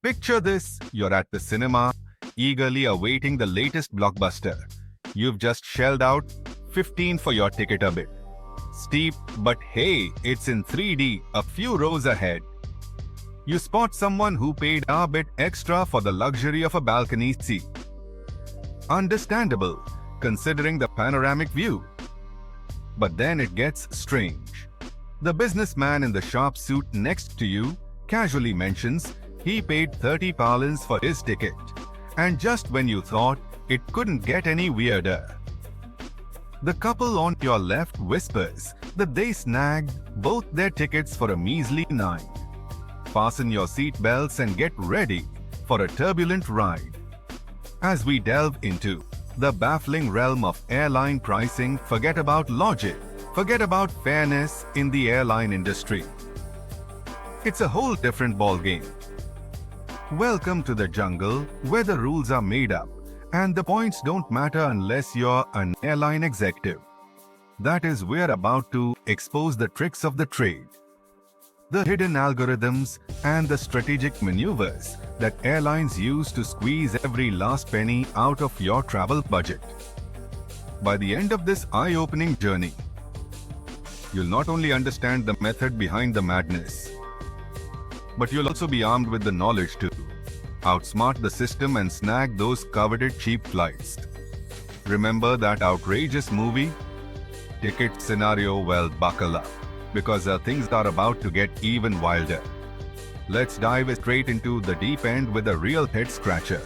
Picture this, you're at the cinema, eagerly awaiting the latest blockbuster. You've just shelled out 15 for your ticket a bit. Steep, but hey, it's in 3D, a few rows ahead. You spot someone who paid a bit extra for the luxury of a balcony seat. Understandable, considering the panoramic view. But then it gets strange. The businessman in the sharp suit next to you casually mentions he paid 30 pounds for his ticket. And just when you thought it couldn't get any weirder, the couple on your left whispers that they snagged both their tickets for a measly 9. Fasten your seat belts and get ready for a turbulent ride. As we delve into the baffling realm of airline pricing, forget about logic, forget about fairness in the airline industry. It's a whole different ballgame. Welcome to the jungle where the rules are made up and the points don't matter unless you're an airline executive. That is, we're about to expose the tricks of the trade, the hidden algorithms and the strategic maneuvers that airlines use to squeeze every last penny out of your travel budget. By the end of this eye-opening journey, you'll not only understand the method behind the madness, but you'll also be armed with the knowledge to outsmart the system and snag those coveted cheap flights. Remember that outrageous movie? Ticket scenario? Well, buckle up, because things are about to get even wilder. Let's dive straight into the deep end with a real head-scratcher.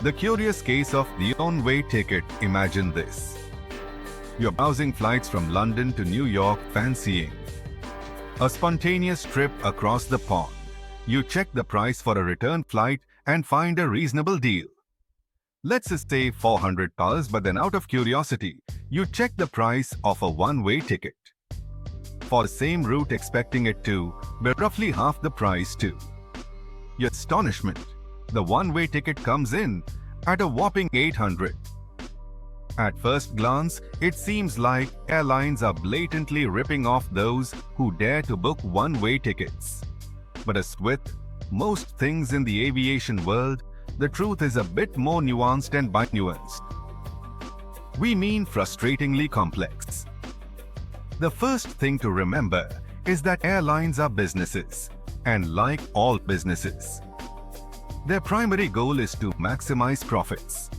The curious case of the one-way ticket. Imagine this. You're browsing flights from London to New York, fancying a spontaneous trip across the pond. You check the price for a return flight and find a reasonable deal. Let's just say £400, but then out of curiosity, you check the price of a one-way ticket for the same route, expecting it to be roughly half the price too. Your astonishment, the one-way ticket comes in at a whopping £800. At first glance, it seems like airlines are blatantly ripping off those who dare to book one-way tickets. But as with most things in the aviation world, the truth is a bit more nuanced and nuanced. We mean frustratingly complex. The first thing to remember is that airlines are businesses, and like all businesses, their primary goal is to maximize profits.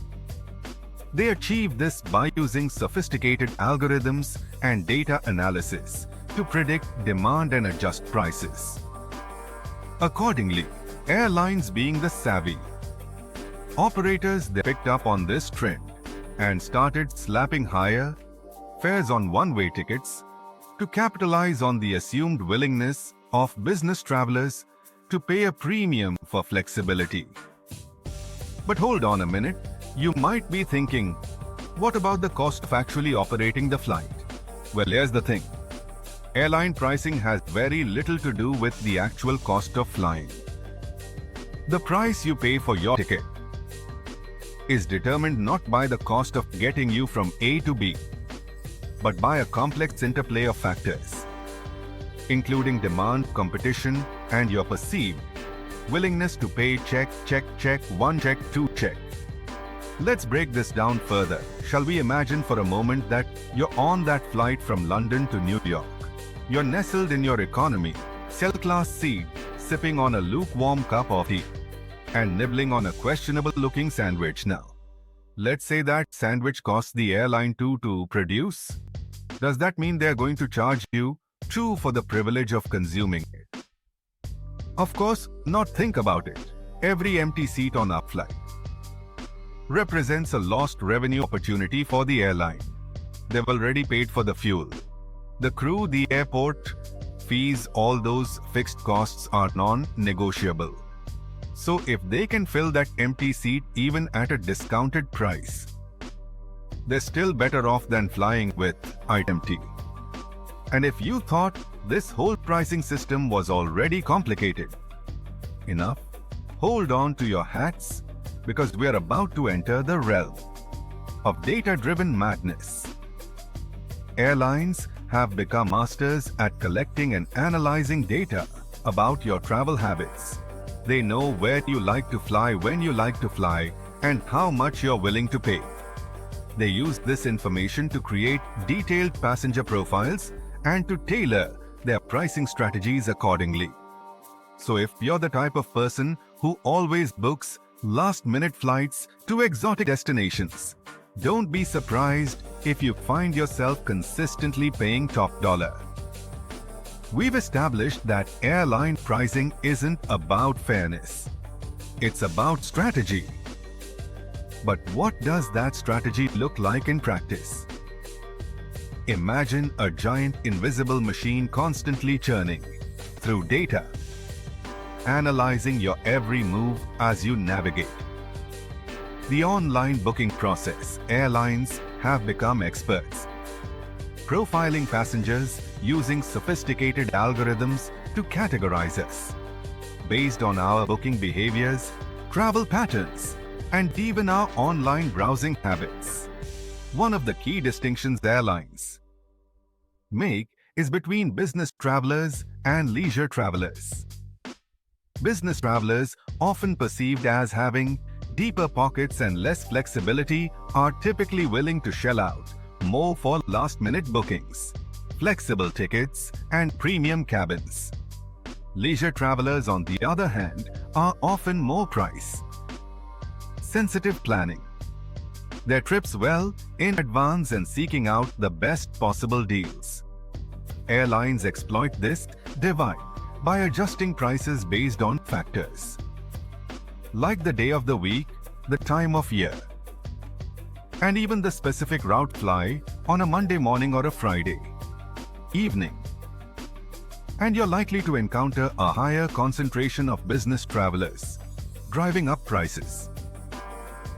They achieve this by using sophisticated algorithms and data analysis to predict demand and adjust prices. Accordingly, airlines, being the savvy operators, they picked up on this trend and started slapping higher fares on one-way tickets to capitalize on the assumed willingness of business travelers to pay a premium for flexibility. But hold on a minute, you might be thinking, what about the cost of actually operating the flight? Well, here's the thing. Airline pricing has very little to do with the actual cost of flying. The price you pay for your ticket is determined not by the cost of getting you from A to B, but by a complex interplay of factors, including demand, competition, and your perceived willingness to pay. Check, check, check, 1, check, 2, check. Let's break this down further. Shall we imagine for a moment that you're on that flight from London to New York? You're nestled in your economy, cell-class seat, sipping on a lukewarm cup of tea and nibbling on a questionable-looking sandwich. Now, let's say that sandwich costs the airline $2 to produce. Does that mean they're going to charge you $2 for the privilege of consuming it? Of course not. Think about it. Every empty seat on our flight represents a lost revenue opportunity for the airline. They've already paid for the fuel, the crew, the airport fees. All those fixed costs are non-negotiable. So if they can fill that empty seat even at a discounted price, they're still better off than flying with item T. And if you thought this whole pricing system was already complicated enough, hold on to your hats, because we're about to enter the realm of data-driven madness. Airlines have become masters at collecting and analyzing data about your travel habits, They know where you like to fly, when you like to fly, and how much you're willing to pay. They use this information to create detailed passenger profiles and to tailor their pricing strategies accordingly. So if you're the type of person who always books last-minute flights to exotic destinations, don't be surprised if you find yourself consistently paying top dollar. We've established that airline pricing isn't about fairness. It's about strategy. But what does that strategy look like in practice? Imagine a giant invisible machine constantly churning through data, analyzing your every move as you navigate. The online booking process, airlines have become experts, profiling passengers using sophisticated algorithms to categorize us based on our booking behaviors, travel patterns, and even our online browsing habits. One of the key distinctions airlines make is between business travelers and leisure travelers. Business travelers, often perceived as having deeper pockets and less flexibility, are typically willing to shell out more for last-minute bookings, flexible tickets, and premium cabins. Leisure travelers, on the other hand, are often more price-sensitive, planning their trips well in advance and seeking out the best possible deals. Airlines exploit this divide by adjusting prices based on factors like the day of the week, the time of year, and even the specific route fly on a Monday morning or a Friday evening. And you're likely to encounter a higher concentration of business travelers, driving up prices.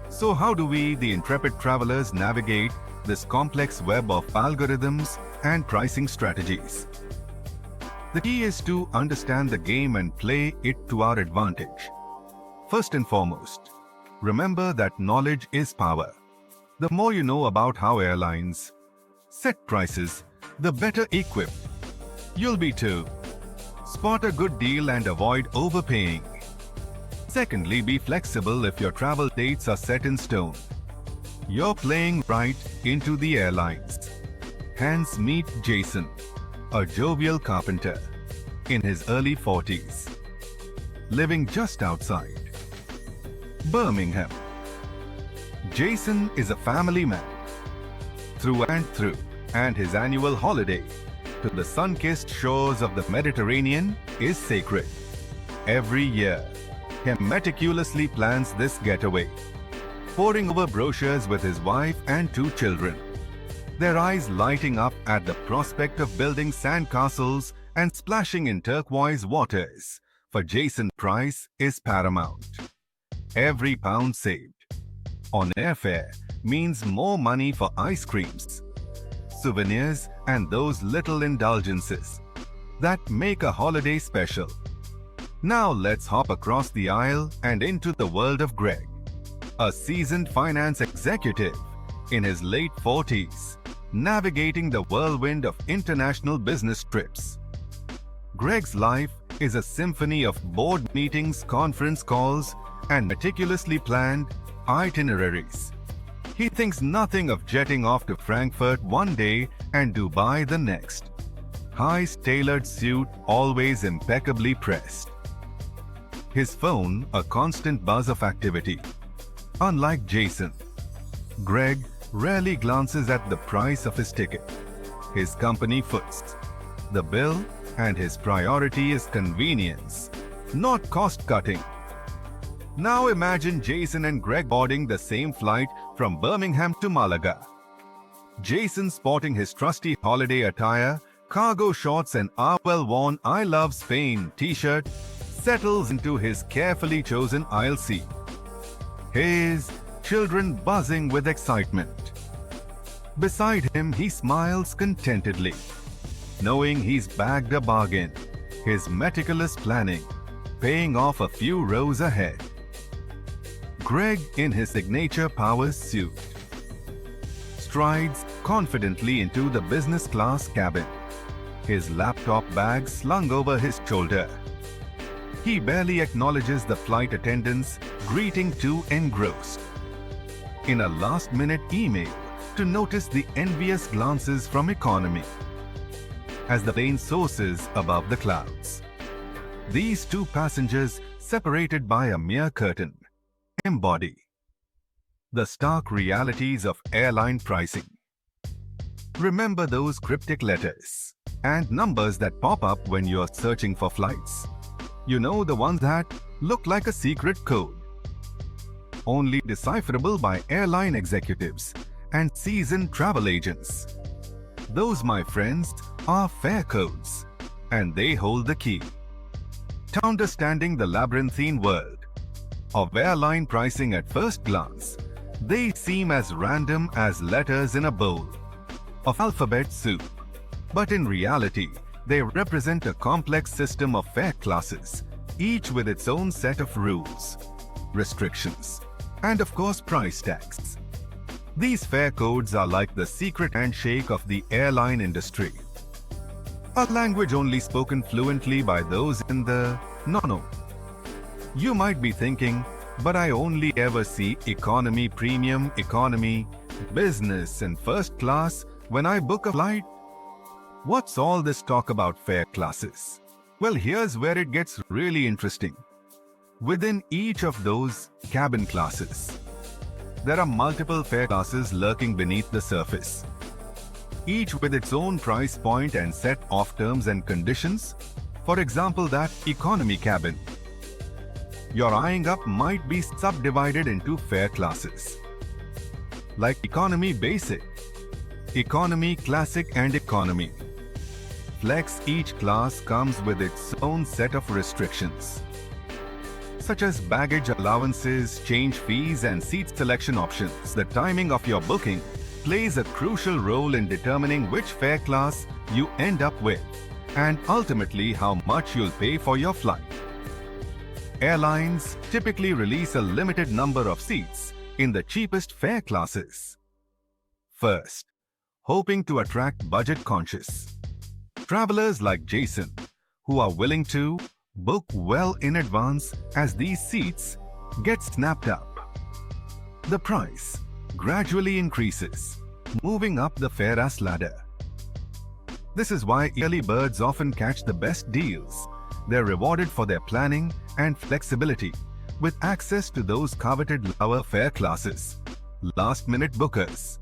So how do we, the intrepid travelers, navigate this complex web of algorithms and pricing strategies? The key is to understand the game and play it to our advantage. First and foremost, remember that knowledge is power. The more you know about how airlines set prices, the better equipped you'll be to spot a good deal and avoid overpaying. Secondly, be flexible if your travel dates are set in stone. You're playing right into the airlines. Hence, meet Jason, a jovial carpenter in his early 40s, living just outside Birmingham. Jason is a family man through and through, and his annual holiday to the sun-kissed shores of the Mediterranean is sacred. Every year, he meticulously plans this getaway, poring over brochures with his wife and 2 children, their eyes lighting up at the prospect of building sandcastles and splashing in turquoise waters. For Jason, price is paramount. Every pound saved on airfare means more money for ice creams, souvenirs, and those little indulgences that make a holiday special. Now let's hop across the aisle and into the world of Greg, a seasoned finance executive in his late 40s, navigating the whirlwind of international business trips. Greg's life is a symphony of board meetings, conference calls, and meticulously planned itineraries. He thinks nothing of jetting off to Frankfurt one day and Dubai the next. High tailored suit, always impeccably pressed. His phone, a constant buzz of activity. Unlike Jason, Greg rarely glances at the price of his ticket. His company foots the bill, and his priority is convenience, not cost-cutting. Now imagine Jason and Greg boarding the same flight from Birmingham to Malaga. Jason, sporting his trusty holiday attire, cargo shorts, and our well-worn "I Love Spain" t-shirt, settles into his carefully chosen aisle seat, his children buzzing with excitement. Beside him, he smiles contentedly, knowing he's bagged a bargain, his meticulous planning paying off a few rows ahead. Greg, in his signature power suit, strides confidently into the business class cabin, his laptop bag slung over his shoulder. He barely acknowledges the flight attendant's greeting, too engrossed in a last-minute email to notice the envious glances from economy as the plane soars above the clouds. These two passengers, separated by a mere curtain, embody the stark realities of airline pricing. Remember those cryptic letters and numbers that pop up when you're searching for flights? You know, the ones that look like a secret code, only decipherable by airline executives and seasoned travel agents. Those, my friends, are fare codes, and they hold the key to understanding the labyrinthine world of airline pricing. At first glance, they seem as random as letters in a bowl of alphabet soup. But in reality, they represent a complex system of fare classes, each with its own set of rules, restrictions, and of course price tags. These fare codes are like the secret handshake of the airline industry, a language only spoken fluently by those in the know. You might be thinking, but I only ever see economy, premium, economy, business, and first class when I book a flight. What's all this talk about fare classes? Well, here's where it gets really interesting. Within each of those cabin classes, there are multiple fare classes lurking beneath the surface, each with its own price point and set of terms and conditions. For example, that economy cabin you're eyeing up might be subdivided into fare classes like economy basic, economy classic, and economy flex. Each class comes with its own set of restrictions, such as baggage allowances, change fees, and seat selection options. The timing of your booking plays a crucial role in determining which fare class you end up with, and ultimately how much you'll pay for your flight. Airlines typically release a limited number of seats in the cheapest fare classes first, hoping to attract budget-conscious travelers like Jason, who are willing to book well in advance. As these seats get snapped up, the price gradually increases, moving up the fare ladder. This is why early birds often catch the best deals. They're rewarded for their planning and flexibility with access to those coveted lower fare classes. Last-minute bookers,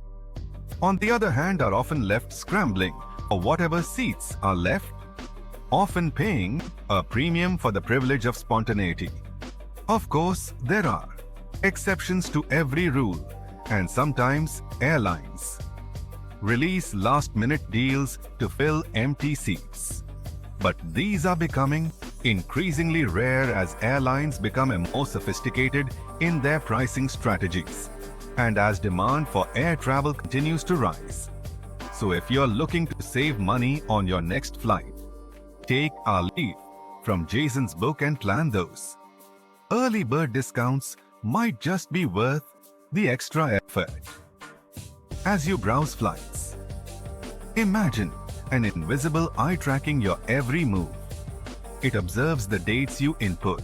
on the other hand, are often left scrambling for whatever seats are left, often paying a premium for the privilege of spontaneity. Of course, there are exceptions to every rule, and sometimes airlines release last-minute deals to fill empty seats. But these are becoming increasingly rare as airlines become more sophisticated in their pricing strategies and as demand for air travel continues to rise. So if you're looking to save money on your next flight, take our leaf from Jason's book and plan those. Early bird discounts might just be worth the extra effort. As you browse flights, imagine an invisible eye tracking your every move. It observes the dates you input,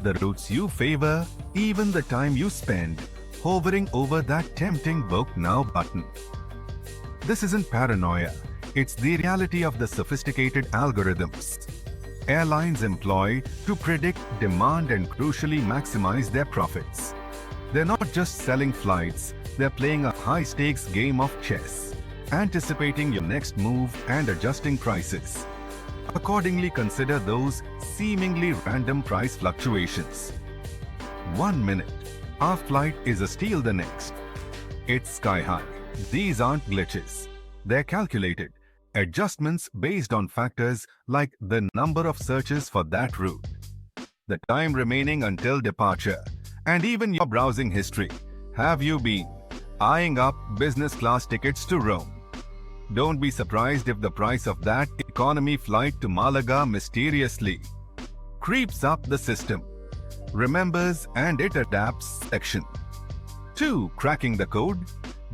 the routes you favor, even the time you spend hovering over that tempting Book Now button. This isn't paranoia, it's the reality of the sophisticated algorithms airlines employ to predict demand and crucially maximize their profits. They're not just selling flights, they're playing a high-stakes game of chess, anticipating your next move and adjusting prices. Accordingly, consider those seemingly random price fluctuations. 1 minute, our flight is a steal, the next, it's sky high. These aren't glitches. They're calculated adjustments based on factors like the number of searches for that route, the time remaining until departure, and even your browsing history. Have you been eyeing up business class tickets to Rome? Don't be surprised if the price of that economy flight to Malaga mysteriously creeps up the system, remembers, and it adapts. Section 2. Cracking the code.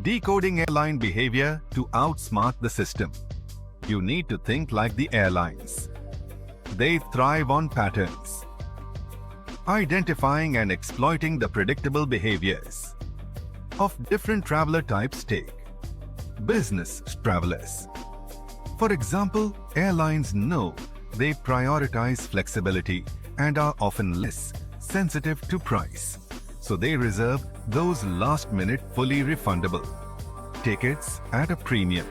Decoding airline behavior to outsmart the system. You need to think like the airlines. They thrive on patterns. identifying and exploiting the predictable behaviors of different traveler types. Take business travelers. For example, airlines know they prioritize flexibility and are often less sensitive to price, so they reserve those last-minute fully refundable tickets at a premium.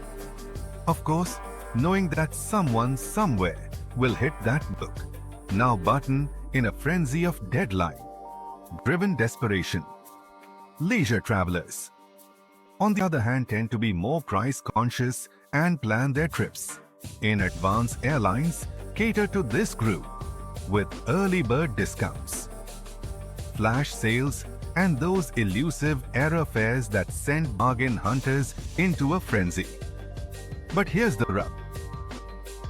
Of course, knowing that someone somewhere will hit that book now button in a frenzy of deadline-driven desperation. Leisure travelers, on the other hand, tend to be more price-conscious and plan their trips in advance. Airlines cater to this group with early bird discounts, flash sales, and those elusive Airfares that send bargain hunters into a frenzy. But here's the rub.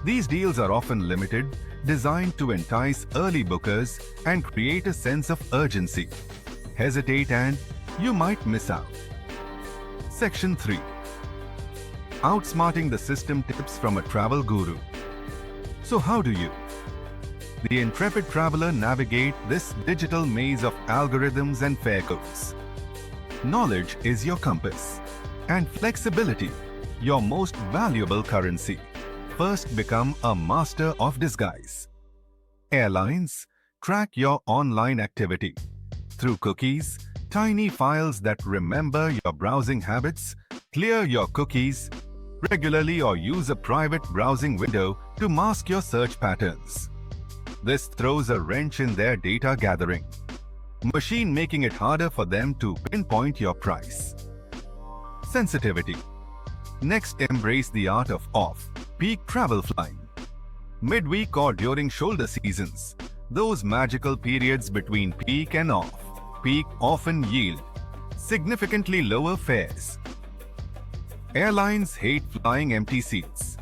These deals are often limited, designed to entice early bookers and create a sense of urgency. Hesitate and you might miss out. Section 3. Outsmarting the system tips from a travel guru. So how do you, the intrepid traveler, navigate this digital maze of algorithms and fare codes? Knowledge is your compass, and flexibility your most valuable currency. First, become a master of disguise. Airlines track your online activity through cookies, tiny files that remember your browsing habits. Clear your cookies regularly or use a private browsing window to mask your search patterns. This throws a wrench in their data gathering machine, making it harder for them to pinpoint your price. Sensitivity. Next, embrace the art of off-peak travel flying. Midweek or during shoulder seasons, those magical periods between peak and off-peak often yield significantly lower fares. Airlines hate flying empty seats,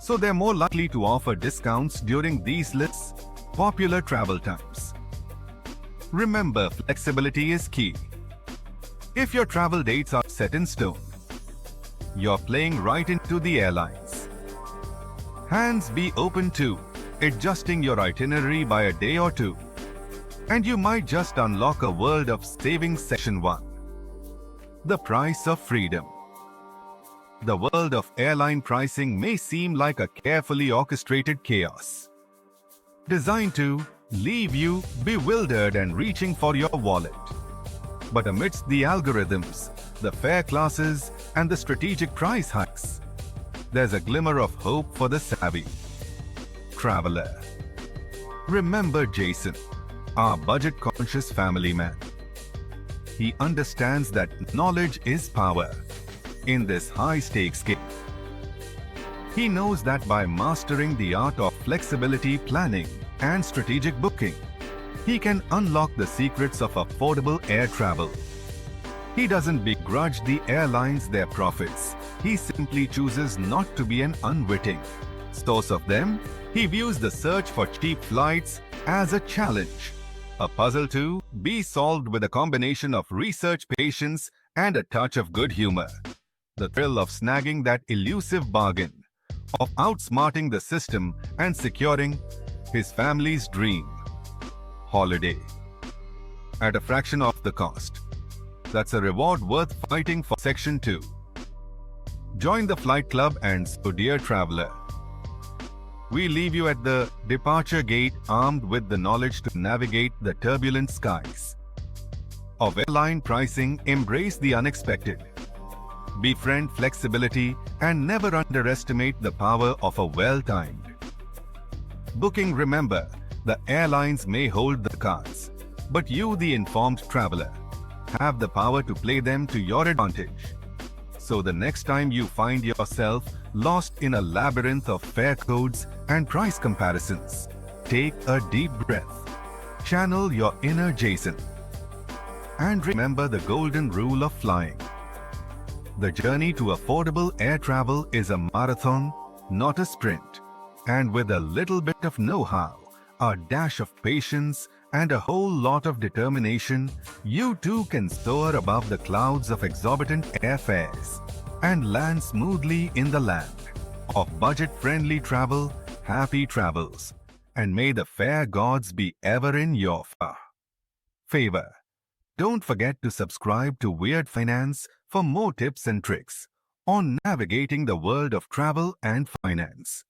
so they're more likely to offer discounts during these less popular travel times. Remember, flexibility is key. If your travel dates are set in stone, you're playing right into the airlines' hands. Be open to adjusting your itinerary by a day or two, and you might just unlock a world of savings. Section 1. The price of freedom. The world of airline pricing may seem like a carefully orchestrated chaos, designed to leave you bewildered and reaching for your wallet. But amidst the algorithms, the fare classes, and the strategic price hikes, there's a glimmer of hope for the savvy traveler. Remember Jason, our budget-conscious family man. He understands that knowledge is power in this high-stakes game. He knows that by mastering the art of flexibility planning and strategic booking, he can unlock the secrets of affordable air travel. He doesn't begrudge the airlines their profits. He simply chooses not to be an unwitting source of them. He views the search for cheap flights as a challenge, a puzzle to be solved with a combination of research, patience, and a touch of good humor. The thrill of snagging that elusive bargain, of outsmarting the system and securing his family's dream holiday at a fraction of the cost. That's a reward worth fighting for. Section 2. Join the flight club. And so, dear traveler, we leave you at the departure gate, armed with the knowledge to navigate the turbulent skies of airline pricing. Embrace the unexpected, befriend flexibility, and never underestimate the power of a well-timed booking. Remember, the airlines may hold the cards, but you, the informed traveler, have the power to play them to your advantage. So the next time you find yourself lost in a labyrinth of fare codes and price comparisons, take a deep breath, channel your inner Jason, and remember the golden rule of flying. The journey to affordable air travel is a marathon, not a sprint. And with a little bit of know-how, a dash of patience, and a whole lot of determination, you too can soar above the clouds of exorbitant airfares and land smoothly in the land of budget-friendly travel. Happy travels, and may the fare gods be ever in your favor. favor. Don't forget to subscribe to Weird Finance for more tips and tricks on navigating the world of travel and finance.